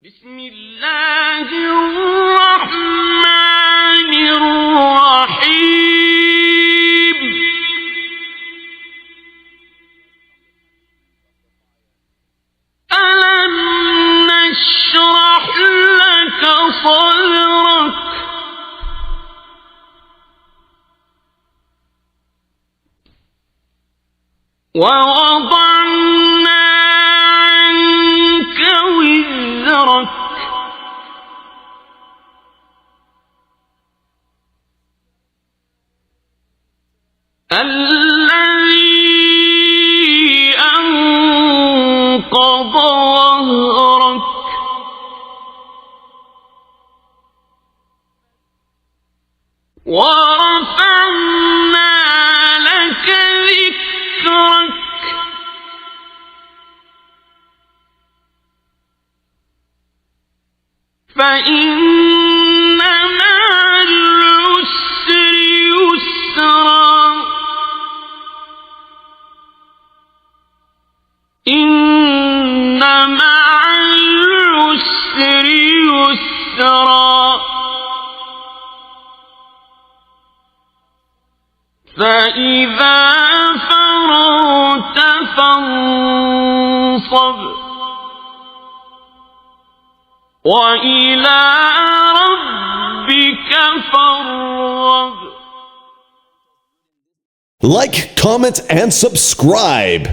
بسم الله الرحمن الرحيم ألم نشرح لك صدرك ووضعنا عنك وزرك الذي أنقض ظهرك ورفعنا لك ذكرك فإن مع العسر يسرا إن مع العسر يسرا فإذا فرغت فانصب وإلى ربك فارغب. Like, comment, and subscribe.